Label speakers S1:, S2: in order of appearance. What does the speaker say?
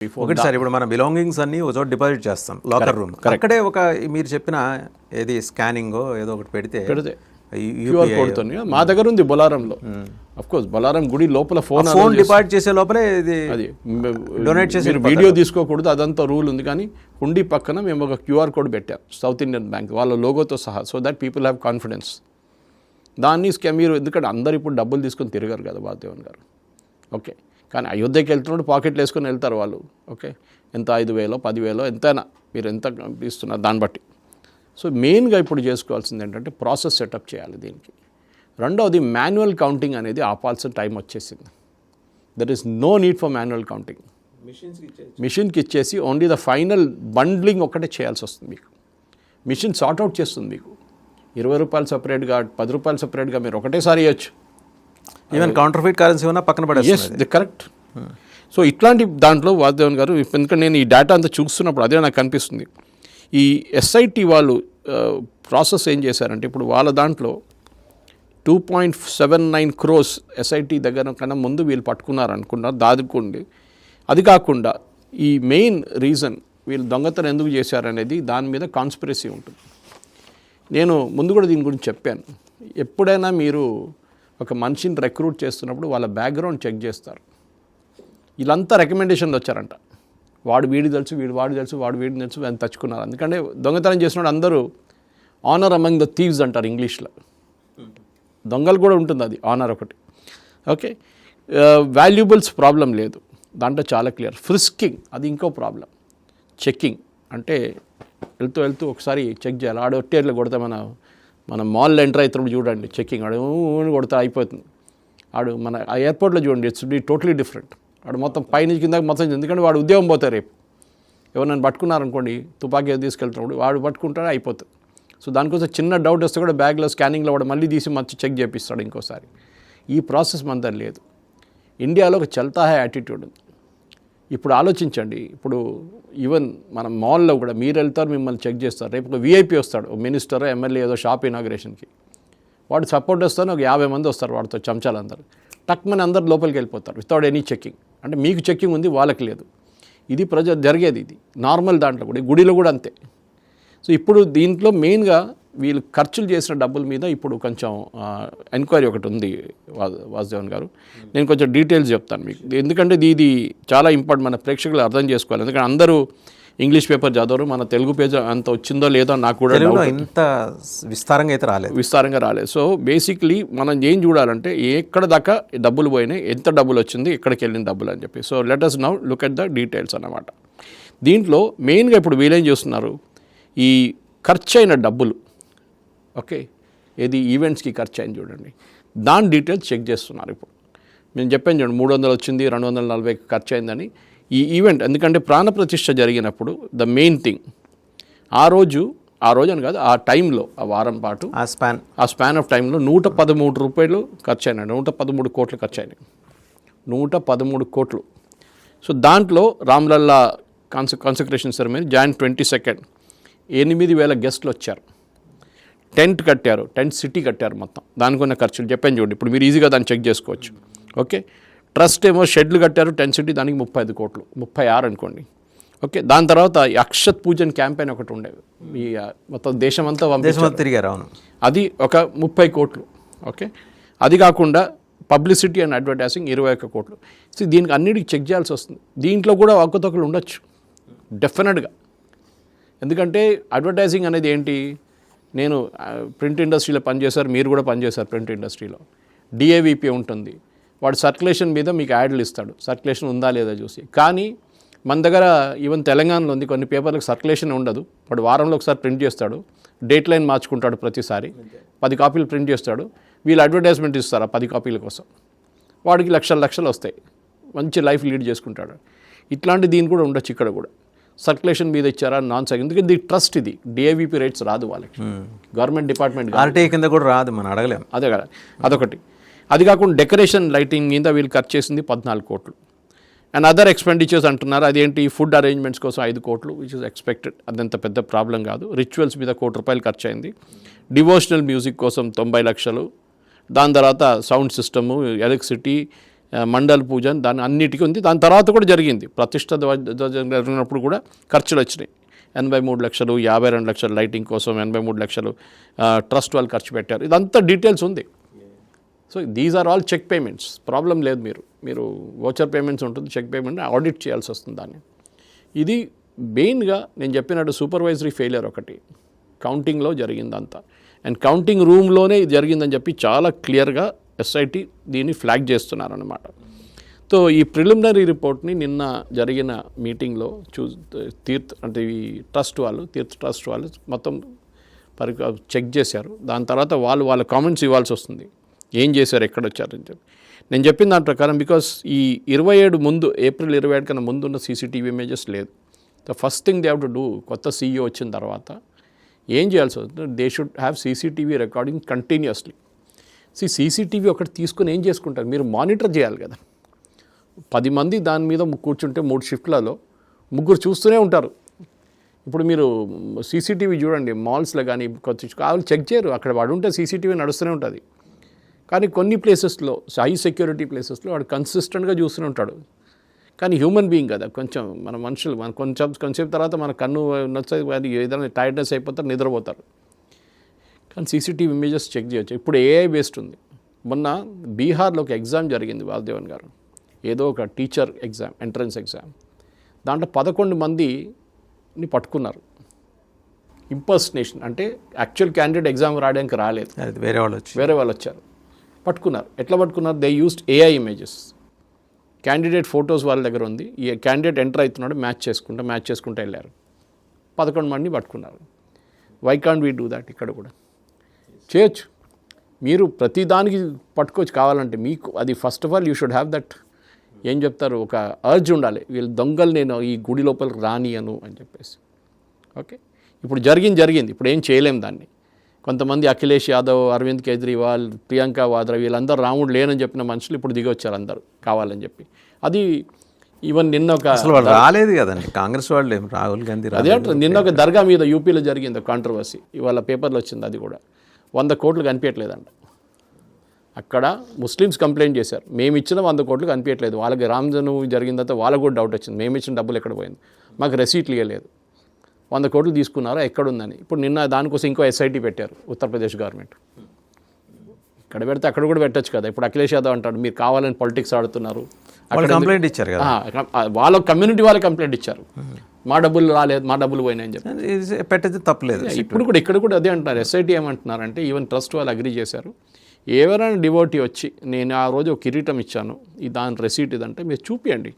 S1: ఒకటి సార్, ఇప్పుడు మన బిలాంగింగ్స్ అన్ని ఒక చోట డిపాజిట్ చేస్తాం, లాకర్ రూమ్. అక్కడే ఒక మీరు చెప్పిన ఏది స్కానింగ్ ఏదో ఒకటి పెడితే
S2: క్యూఆర్ కోడ్తో మా దగ్గర ఉంది బొలారంలో. అఫ్ కోర్స్ బొలారం గుడి లోపల
S1: ఫోన్ డిపాజిట్ చేసే లోపలే ఇది
S2: అది
S1: డొనేట్ చేసే
S2: వీడియో తీసుకోకూడదు, అదంతా రూల్ ఉంది. కానీ హుండీ పక్కన మేము ఒక క్యూఆర్ కోడ్ పెట్టాం, సౌత్ ఇండియన్ బ్యాంక్ వాళ్ళ లోగోతో సహా, so that people have confidence. దాన్ని మీరు ఎందుకంటే అందరు ఇప్పుడు డబ్బులు తీసుకొని తిరగారు కదా వాసుదేవన్ గారు. ఓకే, కానీ అయోధ్యకి వెళ్తున్నప్పుడు పాకెట్లు వేసుకొని వెళ్తారు వాళ్ళు. ఓకే, ఎంత 5,000 10,000 ఎంతైనా మీరు ఎంత ఇస్తున్నారు దాన్ని బట్టి. సో మెయిన్గా ఇప్పుడు చేసుకోవాల్సింది ఏంటంటే ప్రాసెస్ సెటప్ చేయాలి దీనికి. రెండవది మాన్యువల్ కౌంటింగ్ అనేది ఆపాల్సిన టైం వచ్చేసింది. There is no need for manual counting. మిషన్కి ఇచ్చేసి ఓన్లీ ద ఫైనల్ బండ్లింగ్ ఒక్కటే చేయాల్సి వస్తుంది. మీకు మిషన్ సార్ట్అవుట్ చేస్తుంది. మీకు 20 రూపాయలు సపరేట్గా 10 రూపాయలు సపరేట్గా మీరు ఒకటేసారి ఇవ్వచ్చు.
S1: ఈవెన్ కౌంటర్ఫీట్ కరెన్సీ ఉన్నా పక్కన పడేస్తుంది.
S2: కరెక్ట్. సో ఇట్లాంటి దాంట్లో వాసుదేవన్ గారు, ఎందుకంటే నేను ఈ డేటా అంతా చూస్తున్నప్పుడు అదే నాకు కనిపిస్తుంది. ఈ ఎస్ఐటి వాళ్ళు ప్రాసెస్ ఏం చేశారంటే ఇప్పుడు వాళ్ళ దాంట్లో 2.79 crores ఎస్ఐటి దగ్గర కన్నా ముందు వీళ్ళు పట్టుకున్నారు అనుకున్నారు దాదుకోండి. అది కాకుండా ఈ మెయిన్ రీజన్ వీళ్ళు దొంగతనం ఎందుకు చేశారనేది దాని మీద కాన్స్పిరసీ ఉంటుంది. నేను ముందు కూడా దీని గురించి చెప్పాను. ఎప్పుడైనా మీరు ఒక మనిషిని రిక్రూట్ చేస్తున్నప్పుడు వాళ్ళ బ్యాక్గ్రౌండ్ చెక్ చేస్తారు. వీళ్ళంతా రికమెండేషన్లు వచ్చారంట. వాడు వీడి తెలుసు, వాడు తెలుసు, వాడు వీడిని తెలుసు అని తెచ్చుకున్నారు. ఎందుకంటే దొంగతనం చేసినప్పుడు అందరూ ఆనర్ అమంగ్ ద థీవ్స్ అంటారు ఇంగ్లీష్లో. దొంగలు కూడా ఉంటుంది అది ఆనర్ ఒకటి. ఓకే, వాల్యుబుల్స్ ప్రాబ్లం లేదు దాంట్లో, చాలా క్లియర్. ఫ్రిస్కింగ్ అది ఇంకో ప్రాబ్లం. చెక్కింగ్ అంటే వెళ్తూ ఒకసారి చెక్ చేయాలి. ఆడ ఒట్టేట్లు కొడితే మన మాల్లో ఎంటర్ అవుతున్నప్పుడు చూడండి చెక్కింగ్, ఆడు కొడితే అయిపోతుంది. ఆడు మన ఆ ఎయిర్పోర్ట్లో చూడండి, ఇట్స్ బి టోటలీ డిఫరెంట్. వాడు మొత్తం పైనుంచి కిందకి మొత్తం, ఎందుకంటే వాడు ఉద్యోగం పోతారు రేపు. ఎవరినైనా పట్టుకున్నారనుకోండి, తుపాకీ తీసుకెళ్తున్నప్పుడు వాడు పట్టుకుంటాడే అయిపోతుంది. సో దానికోసం చిన్న డౌట్ వస్తే కూడా బ్యాగ్లో స్కానింగ్లో వాడు మళ్ళీ తీసి మంచి చెక్ చేపిస్తాడు ఇంకోసారి. ఈ ప్రాసెస్ మన దగ్గర లేదు. ఇండియాలో ఒక చల్తా హై యాటిట్యూడ్ ఉంది. ఇప్పుడు ఆలోచించండి, ఇప్పుడు ఈవెన్ మన మాల్లో కూడా మీరు వెళ్తారు, మిమ్మల్ని చెక్ చేస్తారు. రేపు ఒక వీఐపీ వస్తాడు, ఒక మినిస్టర్ ఎమ్మెల్యే ఏదో షాప్ ఇనాగ్రేషన్కి, వాడు సపోర్ట్ వస్తాను ఒక 50 మంది వస్తారు వాడితో చెంచాలందరూ. టక్మని అందరు లోపలికి వెళ్ళిపోతారు వితౌట్ ఎనీ చెక్కింగ్. అంటే మీకు చెక్కింగ్ ఉంది, వాళ్ళకి లేదు. ఇది జరిగేది. ఇది నార్మల్ దాంట్లో కూడా, గుడిలో కూడా అంతే. సో ఇప్పుడు దీంట్లో మెయిన్గా వీళ్ళు ఖర్చులు చేసిన డబ్బుల మీద ఇప్పుడు కొంచెం ఎంక్వైరీ ఒకటి ఉంది వాసుదేవన్ గారు. నేను కొంచెం డీటెయిల్స్ చెప్తాను మీకు, ఎందుకంటే ఇది చాలా ఇంపార్టెంట్, మన ప్రేక్షకులు అర్థం చేసుకోవాలి. ఎందుకంటే అందరూ ఇంగ్లీష్ పేపర్ చదవరు, మన తెలుగు పేజ్ అంత వచ్చిందో లేదో నాకు కూడా
S1: ఇంత విస్తారంగా రాలేదు. సో బేసిక్లీ మనం ఏం చూడాలంటే ఎక్కడ దాకా డబ్బులు పోయినాయి, ఎంత డబ్బులు వచ్చింది, ఎక్కడికి వెళ్ళిన డబ్బులు అని చెప్పి. So let us now look at the details అన్నమాట. దీంట్లో మెయిన్గా ఇప్పుడు వీళ్ళేం చేస్తున్నారు, ఈ ఖర్చు అయిన డబ్బులు, ఓకే, ఏది ఈవెంట్స్కి ఖర్చు అయింది చూడండి, దాని డీటెయిల్స్ చెక్ చేస్తున్నారు. ఇప్పుడు నేను చెప్పాను చూడండి, 300 వచ్చింది, 240 ఖర్చు అయిందని. ఈ ఈవెంట్ ఎందుకంటే ప్రాణప్రతిష్ఠ జరిగినప్పుడు ద మెయిన్ థింగ్ ఆ రోజు అని కాదు, ఆ టైంలో, ఆ వారం పాటు, ఆ స్పాన్ ఆఫ్ టైంలో 113 రూపాయలు ఖర్చు అయినాయి. 113 కోట్లు ఖర్చు అయినాయి. 113 కోట్లు. సో దాంట్లో రామ్లల్లా కాన్సక్రేషన్ సెరమనీ Jan 22 8,000 గెస్ట్లు వచ్చారు. టెంట్ కట్టారు, టెంట్ సిటీ కట్టారు. మొత్తం దానికి ఉన్న ఖర్చులు చెప్పాను చూడండి. ఇప్పుడు మీరు ఈజీగా దాన్ని చెక్ చేసుకోవచ్చు. ఓకే, ట్రస్ట్ ఏమో షెడ్లు కట్టారు, టెంట్ సిటీ, దానికి 35 కోట్లు, 36 అనుకోండి. ఓకే, దాని తర్వాత అక్షత్ పూజన్ క్యాంపెయిన్ ఒకటి ఉండేది, ఈ మొత్తం దేశమంతా తిరిగారు.
S2: అది ఒక 30 కోట్లు. ఓకే, అది కాకుండా పబ్లిసిటీ అండ్ అడ్వర్టైజింగ్ 21 కోట్లు. సో దీనికి అన్నిటికీ చెక్ చేయాల్సి వస్తుంది. దీంట్లో కూడా ఒక్కతొక్కలు ఉండొచ్చు డెఫినెట్గా. ఎందుకంటే అడ్వర్టైజింగ్ అనేది ఏంటి, నేను ప్రింట్ ఇండస్ట్రీలో పనిచేశారు, మీరు కూడా పనిచేశారు ప్రింట్ ఇండస్ట్రీలో. డిఏవిపి ఉంటుంది, వాడు సర్క్యులేషన్ మీద మీకు యాడ్లు ఇస్తాడు, సర్క్యులేషన్ ఉందా లేదా చూసి. కానీ మన దగ్గర ఈవెన్ తెలంగాణలో ఉంది, కొన్ని పేపర్లకు సర్క్యులేషన్ ఉండదు. వాడు వారంలో ఒకసారి ప్రింట్ చేస్తాడు, డేట్ లైన్ మార్చుకుంటాడు, ప్రతిసారి 10 కాపీలు ప్రింట్ చేస్తాడు. వీళ్ళు అడ్వర్టైజ్మెంట్ ఇస్తారు ఆ 10 కాపీల కోసం, వాడికి లక్షలు వస్తాయి, మంచి లైఫ్ లీడ్ చేసుకుంటాడు. ఇట్లాంటి దీని కూడా ఉండొచ్చు ఇక్కడ కూడా. సర్క్యులేషన్ మీద ఇచ్చారా, నాన్ సర్క్యులేషన్, ఎందుకంటే ఇది ట్రస్ట్, ఇది డిఏవిపి రేట్స్ రాదు వాళ్ళకి, గవర్నమెంట్ డిపార్ట్మెంట్
S1: ఆర్టీఐ కింద కూడా రాదు, మనం అడగలేం.
S2: అదే కదా, అదొకటి. అది కాకుండా డెకరేషన్ లైటింగ్ మీద వీళ్ళు ఖర్చు చేసింది 14 కోట్లు. అండ్ అదర్ ఎక్స్పెండిచర్స్ అంటున్నారు, అదేంటి ఫుడ్ అరేంజ్మెంట్స్ కోసం 5 కోట్లు, విచ్ ఇస్ ఎక్స్పెక్టెడ్, అదంత పెద్ద ప్రాబ్లం కాదు. రిచువల్స్ మీద 1 కోటి రూపాయలు ఖర్చు అయింది. డివోషనల్ మ్యూజిక్ కోసం 90 లక్షలు. దాని తర్వాత సౌండ్ సిస్టము, ఎలక్ట్రిసిటీ, మండల్ పూజ దాని అన్నిటికీ ఉంది. దాని తర్వాత కూడా జరిగింది, ప్రతిష్ట జరిగినప్పుడు కూడా ఖర్చులు వచ్చినాయి. 83 లక్షలు, 52 లక్షలు లైటింగ్ కోసం, 83 లక్షలు ట్రస్ట్ వాళ్ళు ఖర్చు పెట్టారు. ఇదంతా డీటెయిల్స్ ఉంది. So these are all cheque payments. Problem లేదు, మీరు వోచర్ పేమెంట్స్ ఉంటుంది, చెక్ పేమెంట్ ఆడిట్ చేయాల్సి వస్తుంది దాన్ని. ఇది మెయిన్గా నేను చెప్పినట్టు సూపర్వైజరీ ఫెయిలియర్ ఒకటి కౌంటింగ్లో జరిగిందంతా. అండ్ కౌంటింగ్ రూమ్లోనే జరిగిందని చెప్పి చాలా క్లియర్గా ఎస్ఐటి దీన్ని ఫ్లాగ్ చేస్తున్నారన్నమాట. సో ఈ ప్రిలిమినరీ రిపోర్ట్ని నిన్న జరిగిన మీటింగ్లో తీర్థ్ ట్రస్ట్ వాళ్ళు మొత్తం చెక్ చేశారు. దాని తర్వాత వాళ్ళ కామెంట్స్ ఇవ్వాల్సి వస్తుంది, ఏం చేశారు, ఎక్కడ వచ్చారని చెప్పి. నేను చెప్పిన దాని ప్రకారం బికాస్ ఈ 27 ముందు, ఏప్రిల్ 27 కన్నా ముందు ఉన్న సీసీటీవీ ఇమేజెస్ లేదు. The first thing they have to do, కొత్త సీఈఓ వచ్చిన తర్వాత ఏం చేయాల్సి వస్తుంది, they should have CCTV recording continuously. CCTV ఒకటి తీసుకుని ఏం చేసుకుంటారు, మీరు మానిటర్ చేయాలి కదా. 10 మంది దాని మీద కూర్చుంటే 3 షిఫ్ట్లలో 3 చూస్తూనే ఉంటారు. ఇప్పుడు మీరు సీసీటీవీ చూడండి, మాల్స్లో కానీ కావాలి చెక్ చేయరు, అక్కడ వాడు ఉంటే సీసీటీవీ నడుస్తూనే ఉంటుంది. కానీ కొన్ని ప్లేసెస్లో, హై సెక్యూరిటీ ప్లేసెస్లో వాడు కన్సిస్టెంట్గా చూస్తూనే ఉంటాడు. కానీ హ్యూమన్ బీయింగ్ కదా, కొంచెం మన మనుషులు, మన కొంచెంసేపు తర్వాత మన కన్ను నచ్చేది, ఏదైనా టైర్డ్నెస్ అయిపోతారు, నిద్రపోతారు. కానీ సీసీటీవీ ఇమేజెస్ చెక్ చేయొచ్చు. ఇప్పుడు ఏఐ బేస్డ్ ఉంది. మొన్న బీహార్లో ఒక ఎగ్జామ్ జరిగింది, వాసుదేవన్ గారు, ఏదో ఒక టీచర్ ఎగ్జామ్, ఎంట్రన్స్ ఎగ్జామ్. దాంట్లో 11 మందిని పట్టుకున్నారు. ఇంపర్సనేషన్ అంటే యాక్చువల్ క్యాండిడేట్ ఎగ్జామ్ రాయడానికి రాలేదు, వేరే వాళ్ళు వచ్చారు, పట్టుకున్నారు. ఎట్లా పట్టుకున్నారు, they used AI images. Candidate photos వాళ్ళ దగ్గర ఉంది, ఈ క్యాండిడేట్ ఎంటర్ అవుతున్నాడు, మ్యాచ్ చేసుకుంటూ వెళ్ళారు. 11 మందిని పట్టుకున్నారు. Why can't we do that? ఇక్కడ కూడా చేయొచ్చు. మీరు ప్రతిదానికి పట్టుకోవచ్చు కావాలంటే. మీకు అది first of all you should have that, ఏం చెప్తారు, ఒక అర్జ్ ఉండాలి, వీళ్ళు దొంగలు నేను ఈ గుడి లోపలికి రానియను అని చెప్పేసి. ఓకే, ఇప్పుడు జరిగింది, ఇప్పుడు ఏం చేయలేం దాన్ని. కొంతమంది అఖిలేష్ యాదవ్, అరవింద్ కేజ్రీవాల్, ప్రియాంక వాద్రా వీళ్ళందరూ రాముడు లేనని చెప్పిన మనుషులు ఇప్పుడు దిగి వచ్చారు అందరూ కావాలని చెప్పి. అది ఈవెన్ నిన్న ఒక
S3: రాలేదు కదండి కాంగ్రెస్ వాళ్ళు, రాహుల్ గాంధీ
S2: అదే అంటారు. నిన్న ఒక దర్గా మీద యూపీలో జరిగింది కాంట్రవర్సీ, ఇవాళ పేపర్లో వచ్చింది. అది కూడా 100 కోట్లు కనిపించట్లేదంట. అక్కడ ముస్లిమ్స్ కంప్లైంట్ చేశారు, మేము ఇచ్చిన 100 కోట్లు కనిపించట్లేదు. వాళ్ళకి రామ్జను జరిగిన తర్వాత వాళ్ళకు కూడా డౌట్ వచ్చింది, మేము ఇచ్చిన డబ్బులు ఎక్కడ పోయింది, మాకు రెసీట్లు ఇవ్వలేదు, 100 కోట్లు తీసుకున్నారా ఎక్కడుందని. ఇప్పుడు నిన్న దానికోసం ఇంకో ఎస్ఐటీ పెట్టారు ఉత్తరప్రదేశ్ గవర్నమెంట్. ఇక్కడ పెడితే అక్కడ కూడా పెట్టచ్చు కదా. ఇప్పుడు అఖిలేష్ యాదవ్ అంటాడు, మీరు కావాలని పొలిటిక్స్ ఆడుతున్నారు,
S3: కంప్లైంట్ ఇచ్చారు కదా,
S2: వాళ్ళ కమ్యూనిటీ వాళ్ళకి కంప్లైంట్ ఇచ్చారు, మా డబ్బులు రాలేదు, మా డబ్బులు పోయినాయని చెప్పి
S3: పెట్టేది తప్పలేదు.
S2: ఇప్పుడు కూడా ఇక్కడ కూడా అదే అంటున్నారు. ఎస్ఐటీ ఏమంటున్నారంటే ఈవెన్ ట్రస్ట్ వాళ్ళు అగ్రీ చేశారు, ఎవరైనా డివోటీ వచ్చి నేను ఆ రోజు ఒక కిరీటం ఇచ్చాను, దాని రెసీట్ ఇదంటే మీరు చూపియండి,